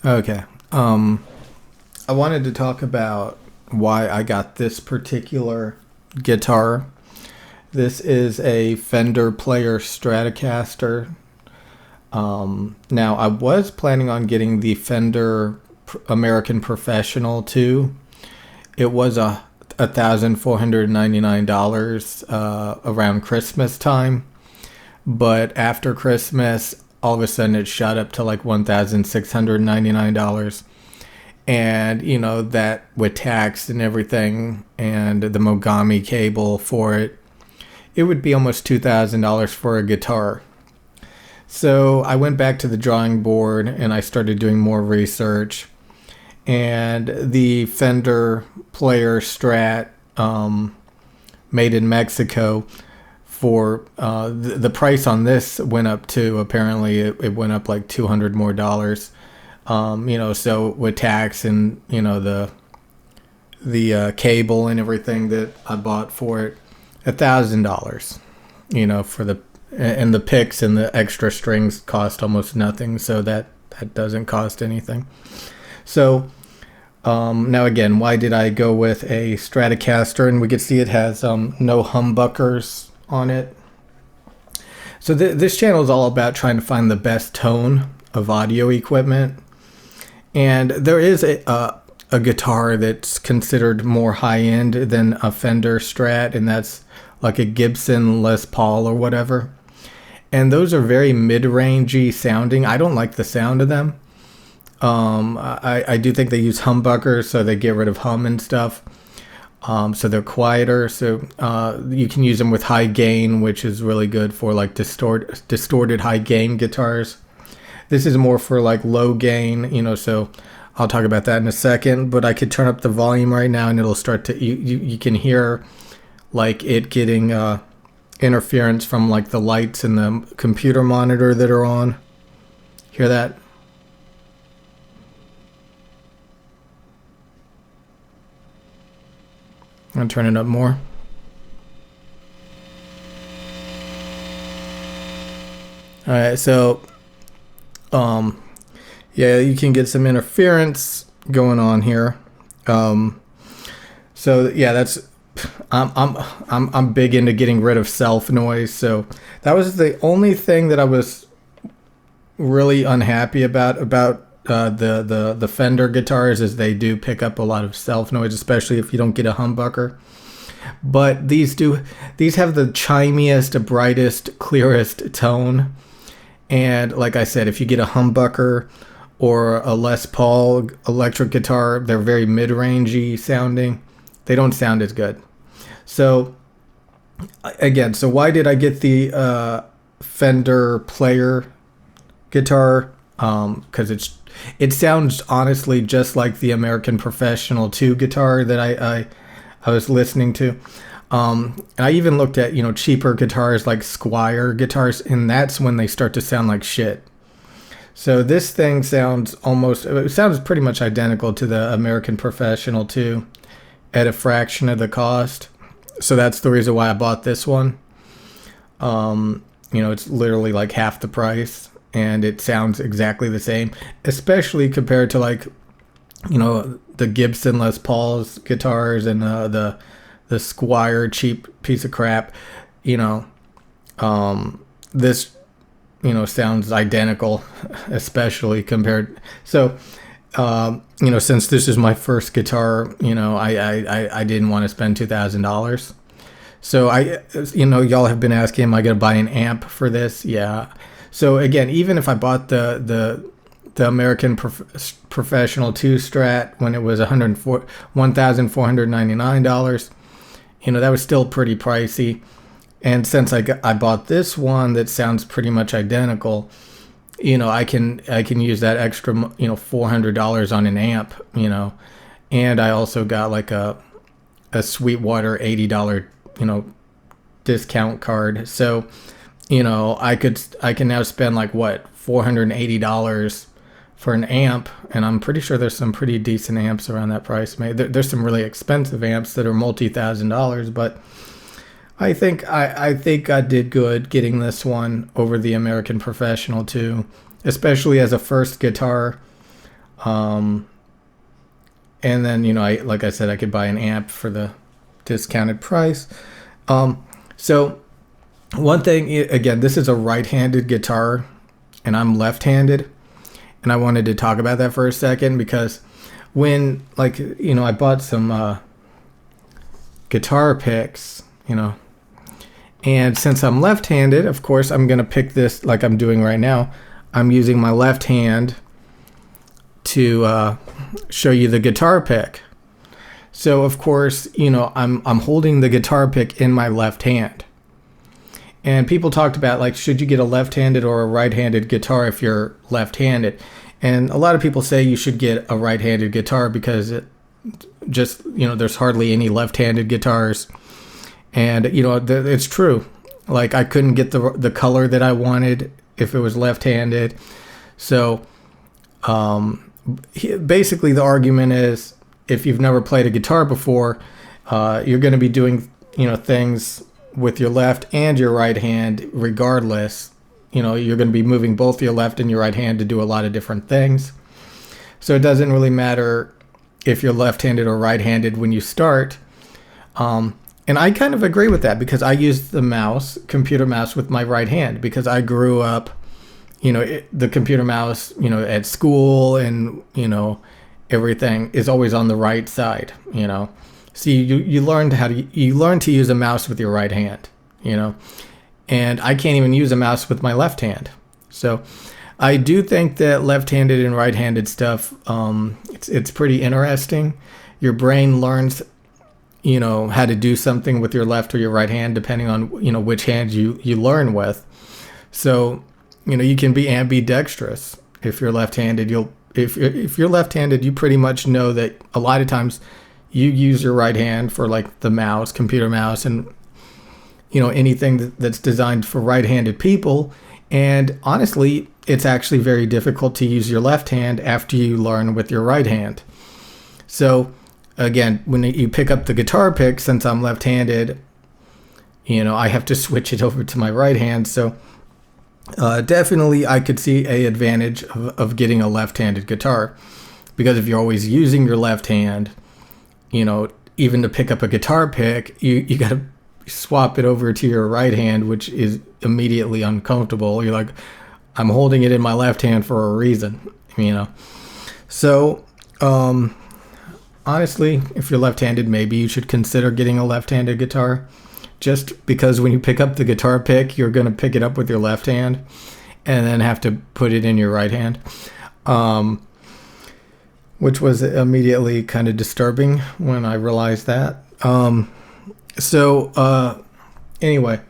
Okay. Um, I wanted to talk about why I got this particular guitar. This is a Fender Player Stratocaster. Now, I was planning on getting the Fender American Professional too. It was $1,499 around Christmas time, but after Christmas, all of a sudden it shot up to like $1,699. And that with tax and everything and the Mogami cable for it, it would be almost $2,000 for a guitar. So I went back to the drawing board and I started doing more research. And the Fender Player Strat, made in Mexico, for the price on this went up to, apparently it went up like $200 more. So with tax and the cable and everything that I bought for it, $1,000. For the picks and the extra strings cost almost nothing, so that doesn't cost anything. So now again, why did I go with a Stratocaster? And we can see it has no humbuckers on it. So this channel is all about trying to find the best tone of audio equipment. And there is a guitar that's considered more high-end than a Fender Strat, and that's like a Gibson Les Paul or whatever. And those are very mid-rangey sounding. I don't like the sound of them. I do think they use humbuckers, so they get rid of hum and stuff. So they're quieter. So you can use them with high gain, which is really good for like distorted high gain guitars. This is more for like low gain, so I'll talk about that in a second. But I could turn up the volume right now and it'll start to, you can hear like it getting interference from like the lights in the computer monitor that are on. Hear that? I'm gonna turn it up more. All right, so yeah, you can get some interference going on here. So yeah, that's I'm big into getting rid of self noise. So that was the only thing that I was really unhappy about the Fender guitars, is they do pick up a lot of self noise, especially if you don't get a humbucker. But these have the chimiest, brightest, clearest tone. And like I said, if you get a humbucker or a Les Paul electric guitar, they're very mid-rangey sounding. They don't sound as good. So again, so why did I get the Fender Player guitar? Because it sounds honestly just like the American Professional 2 guitar that I was listening to. And I even looked at, cheaper guitars like Squier guitars, and that's when they start to sound like shit. So this thing sounds pretty much identical to the American Professional 2 at a fraction of the cost. So that's the reason why I bought this one. It's literally like half the price, and it sounds exactly the same, especially compared to like, the Gibson Les Paul's guitars and the Squier cheap piece of crap. This sounds identical, especially compared. So since this is my first guitar, I didn't want to spend $2,000. So y'all have been asking, am I gonna buy an amp for this? Yeah. So again, even if I bought the American Professional 2 Strat when it was $1,499, that was still pretty pricey. And since I bought this one that sounds pretty much identical, I can use that extra $400 on an amp, and I also got like a Sweetwater $80 discount card. So I can now spend like what, $480 for an amp, and I'm pretty sure there's some pretty decent amps around that price. There's some really expensive amps that are multi-$1,000s, but I think I did good getting this one over the American Professional too, especially as a first guitar. And then, like I said, I could buy an amp for the discounted price. So one thing, again, this is a right-handed guitar and I'm left-handed. And I wanted to talk about that for a second because when, I bought some guitar picks, and since I'm left-handed, of course, I'm going to pick this like I'm doing right now. I'm using my left hand to show you the guitar pick. So, of course, I'm holding the guitar pick in my left hand. And people talked about, should you get a left-handed or a right-handed guitar if you're left-handed? And a lot of people say you should get a right-handed guitar because there's hardly any left-handed guitars. And, it's true. I couldn't get the color that I wanted if it was left-handed. So, basically the argument is if you've never played a guitar before, you're going to be doing, things with your left and your right hand regardless. You're going to be moving both your left and your right hand to do a lot of different things. So it doesn't really matter if you're left-handed or right-handed when you start. And I kind of agree with that because I use the computer mouse with my right hand because I grew up, the computer mouse, at school and, everything is always on the right side, So you learn to use a mouse with your right hand, and I can't even use a mouse with my left hand. So I do think that left-handed and right-handed stuff, it's pretty interesting. Your brain learns, how to do something with your left or your right hand, depending on, which hand you learn with. So, you can be ambidextrous. If you're left-handed, if you're left-handed, you pretty much know that a lot of times you use your right hand for the mouse, computer mouse, and anything that's designed for right-handed people. And honestly, it's actually very difficult to use your left hand after you learn with your right hand. So again, when you pick up the guitar pick, since I'm left-handed, I have to switch it over to my right hand. So definitely I could see a advantage of getting a left-handed guitar, because if you're always using your left hand, even to pick up a guitar pick, you got to swap it over to your right hand, which is immediately uncomfortable. You're like, I'm holding it in my left hand for a reason, So, honestly, if you're left-handed, maybe you should consider getting a left-handed guitar, just because when you pick up the guitar pick, you're going to pick it up with your left hand and then have to put it in your right hand, which was immediately kind of disturbing when I realized that. Anyway,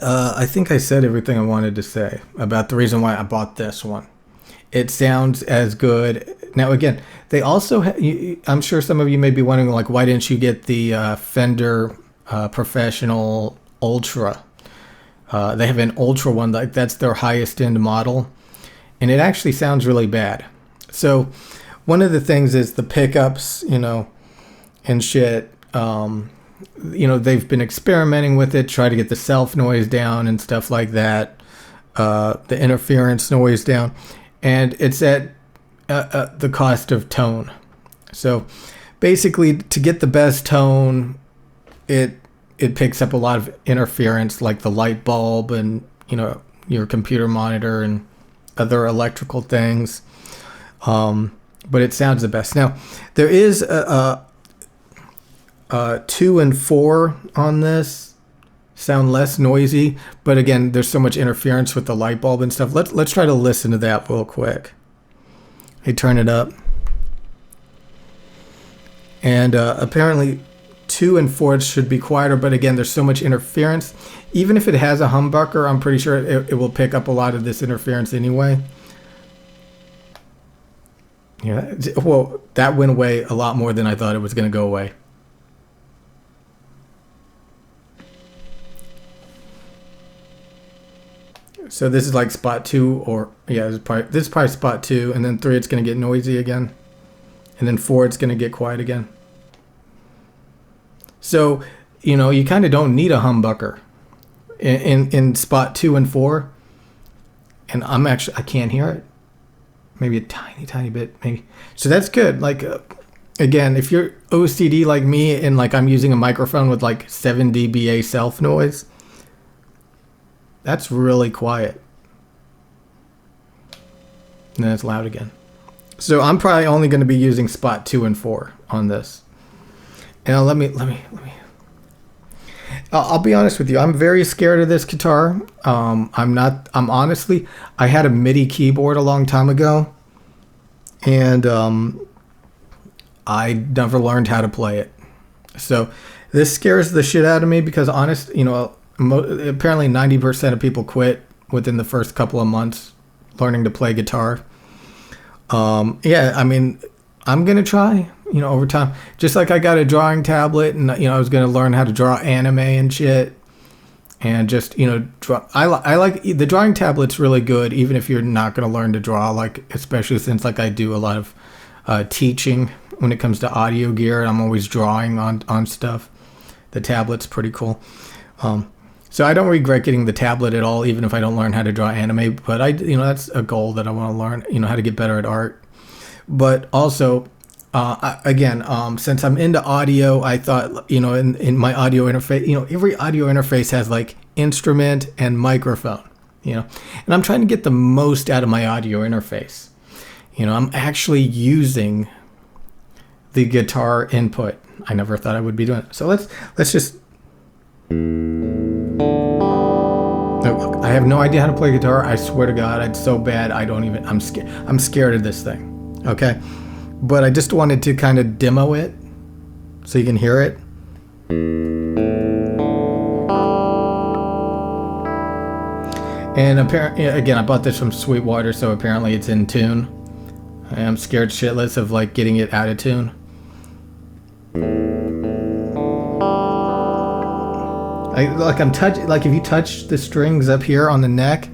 I think I said everything I wanted to say about the reason why I bought this one. It sounds as good. Now, again, they also, I'm sure some of you may be wondering, why didn't you get the Fender Professional Ultra? They have an Ultra one, that's their highest end model, and it actually sounds really bad. So one of the things is the pickups, and shit. They've been experimenting with it, try to get the self noise down and stuff like that, the interference noise down, and it's at the cost of tone. So basically, to get the best tone, it picks up a lot of interference, like the light bulb and your computer monitor and other electrical things. But it sounds the best. Now there is a 2 and 4 on this sound less noisy, but again, there's so much interference with the light bulb and stuff. Let's try to listen to that real quick. Hey, turn it up. And apparently 2 and 4 should be quieter, but again, there's so much interference. Even if it has a humbucker, I'm pretty sure it will pick up a lot of this interference anyway. Yeah, well, that went away a lot more than I thought it was going to go away. So this is like spot 2, or yeah, this is probably spot 2, and then 3 it's going to get noisy again, and then 4 it's going to get quiet again. So you kind of don't need a humbucker in spot 2 and 4, and I can't hear it. maybe a tiny bit, maybe. So that's good. Like, again, if you're OCD like me and like I'm using a microphone with like 7 dBA self noise, that's really quiet. And then it's loud again. So I'm probably only going to be using spot 2 and 4 on this. And let me. I'll be honest with you. I'm very scared of this guitar. I'm honestly, I had a MIDI keyboard a long time ago, and I never learned how to play it. So this scares the shit out of me because apparently 90% of people quit within the first couple of months learning to play guitar. Yeah, I mean, I'm going to try, over time. Just like I got a drawing tablet and, I was going to learn how to draw anime and shit. And just, draw. I like the drawing tablet's really good, even if you're not going to learn to draw, like, especially since like I do a lot of teaching when it comes to audio gear. I'm always drawing on stuff. The tablet's pretty cool. So I don't regret getting the tablet at all, even if I don't learn how to draw anime. But that's a goal that I want to learn, how to get better at art. But also, since I'm into audio, I thought, in my audio interface, every audio interface has like instrument and microphone, and I'm trying to get the most out of my audio interface. I'm actually using the guitar input. I never thought I would be doing it. So let's just. I have no idea how to play guitar. I swear to God, it's so bad. I'm scared. I'm scared of this thing. Okay. But I just wanted to kind of demo it so you can hear it. And apparently, again, I bought this from Sweetwater, so apparently it's in tune. I am scared shitless of like getting it out of tune. If you touch the strings up here on the neck,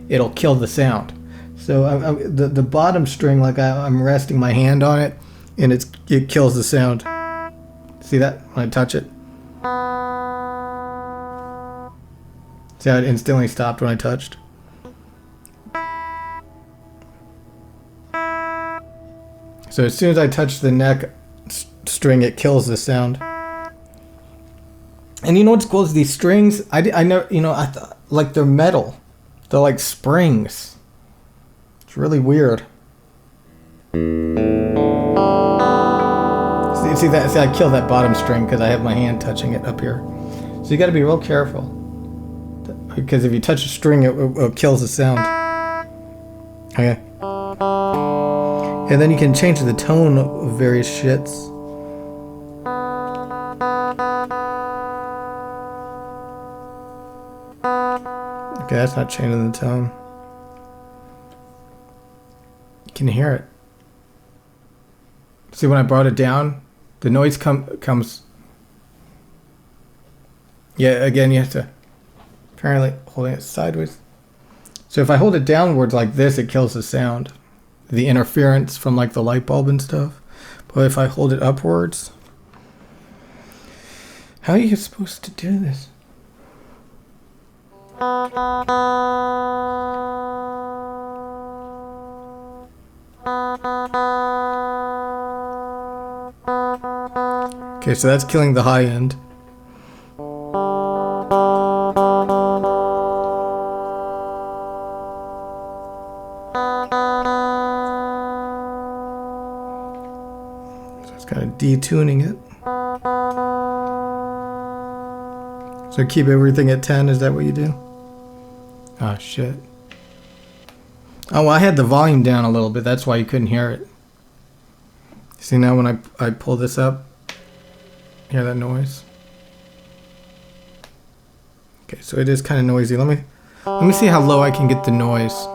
it'll kill the sound. So the bottom string, I'm resting my hand on it, and it kills the sound. See that when I touch it? See how it instantly stopped when I touched? So as soon as I touch the neck string, it kills the sound. And you know what's cool is these strings. I know, I thought like they're metal. They're like springs. It's really weird. See that? See, I killed that bottom string because I have my hand touching it up here. So you got to be real careful, because if you touch a string, it kills the sound. Okay. And then you can change the tone of various shits. Okay, that's not changing the tone. You can hear it. See, when I brought it down, the noise comes. Yeah, again, you have to apparently holding it sideways. So if I hold it downwards like this, it kills the sound, the interference from like the light bulb and stuff. But if I hold it upwards, how are you supposed to do this? Okay, so that's killing the high end. So it's kind of detuning it. So keep everything at 10, is that what you do? Oh, shit. Oh, well, I had the volume down a little bit. That's why you couldn't hear it. See, now when I pull this up, hear that noise? Okay, so it is kind of noisy. Let me see how low I can get the noise.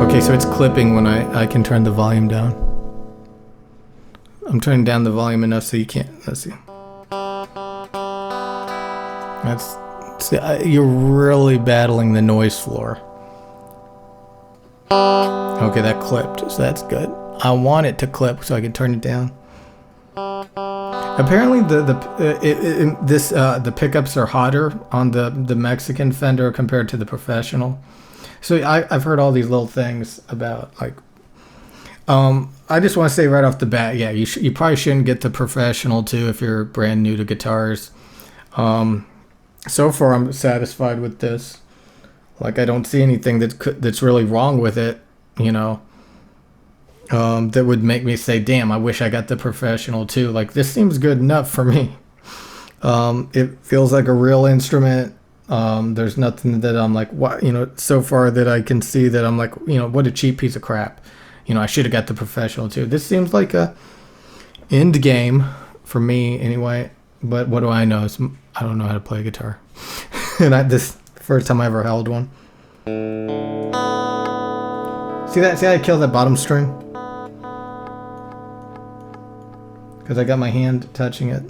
Okay, so it's clipping when I can turn the volume down. I'm turning down the volume enough so you can't. Let's see. You're really battling the noise floor. Okay, that clipped, so that's good. I want it to clip so I can turn it down. Apparently, the pickups are hotter on the Mexican Fender compared to the professional. So I've heard all these little things about like. I just want to say right off the bat, yeah, you probably shouldn't get the professional too if you're brand new to guitars. So far, I'm satisfied with this. Like, I don't see anything that's really wrong with it, you know, that would make me say, damn, I wish I got the professional too. Like, this seems good enough for me. It feels like a real instrument. There's nothing that I'm like, what, you know, so far that I can see that I'm like, you know, what a cheap piece of crap. You know, I should have got the professional too. This seems like a end game for me anyway. But what do I know? I don't know how to play guitar. And this first time I ever held one. See that? See how I killed that bottom string? Because I got my hand touching it.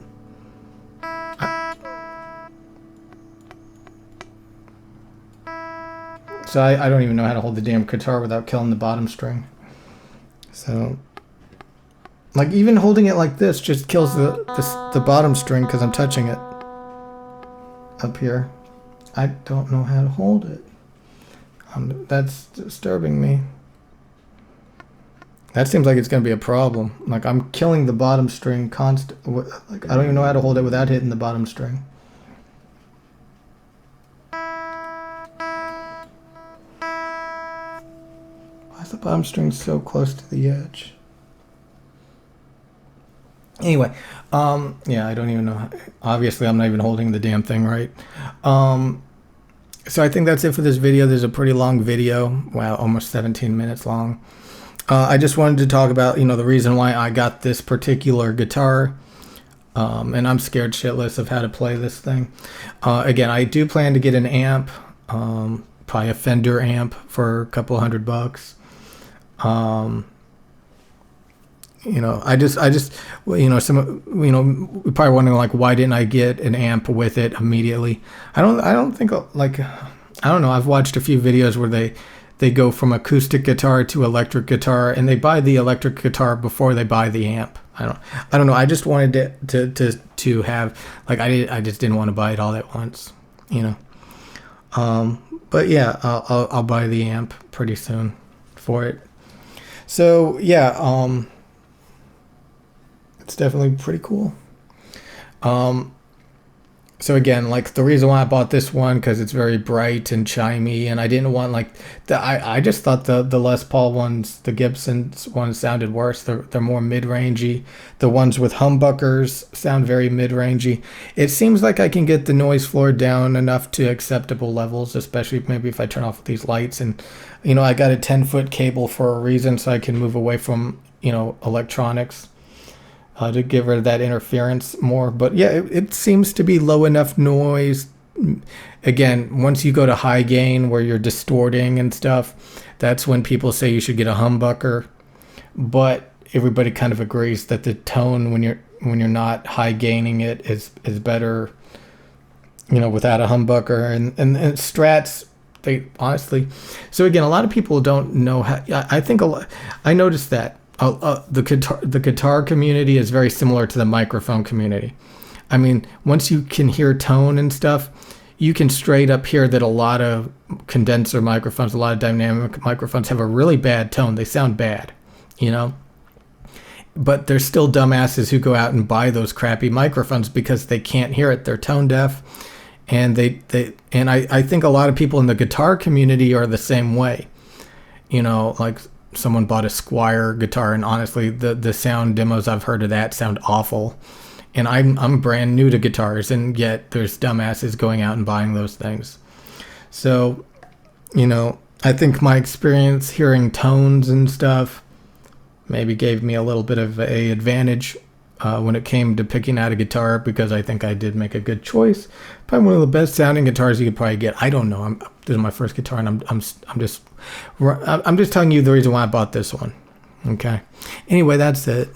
So I don't even know how to hold the damn guitar without killing the bottom string. So, like, even holding it like this just kills the bottom string because I'm touching it up here. I don't know how to hold it. That's disturbing me. That seems like it's going to be a problem. Like, I'm killing the bottom string constant. Like, I don't even know how to hold it without hitting the bottom string. Why is the bottom string so close to the edge? Anyway, yeah, I don't even know. Obviously, I'm not even holding the damn thing right. So I think that's it for this video. There's a pretty long video. Wow, almost 17 minutes long. I just wanted to talk about, you know, the reason why I got this particular guitar. And I'm scared shitless of how to play this thing. Again, I do plan to get an amp, probably a Fender amp for a couple $100. You know, I just, you know, you know, we're probably wondering like, why didn't I get an amp with it immediately? I don't think like, I don't know. I've watched a few videos where they go from acoustic guitar to electric guitar, and they buy the electric guitar before they buy the amp. I don't know. I just wanted to have, like, I just didn't want to buy it all at once, you know. But yeah, I'll buy the amp pretty soon for it. So yeah, it's definitely pretty cool. So again, like, the reason why I bought this one, because it's very bright and chimey, and I didn't want like I just thought the Les Paul ones, the Gibson ones, sounded worse. They're more mid-rangey. The ones with humbuckers sound very mid-rangey. It seems like I can get the noise floor down enough to acceptable levels, especially maybe if I turn off these lights. And you know, I got a 10-foot cable for a reason, so I can move away from, you know, electronics. To give rid of that interference more. But yeah, it seems to be low enough noise. Again, once you go to high gain where you're distorting and stuff, that's when people say you should get a humbucker. But everybody kind of agrees that the tone when you're not high gaining it is better, you know, without a humbucker. And Strats, they honestly. So again, a lot of people don't know how. I think I noticed that. The guitar community is very similar to the microphone community. I mean, once you can hear tone and stuff, you can straight up hear that a lot of condenser microphones, a lot of dynamic microphones have a really bad tone. They sound bad, you know? But there's still dumbasses who go out and buy those crappy microphones because they can't hear it. They're tone deaf. And I think a lot of people in the guitar community are the same way. You know, like, someone bought a Squier guitar, and honestly, the sound demos I've heard of that sound awful. And I'm brand new to guitars, and yet there's dumbasses going out and buying those things. So, you know, I think my experience hearing tones and stuff maybe gave me a little bit of a advantage when it came to picking out a guitar, because I think I did make a good choice. Probably one of the best sounding guitars you could probably get. I don't know. This is my first guitar, and I'm just telling you the reason why I bought this one. Okay. Anyway, that's it.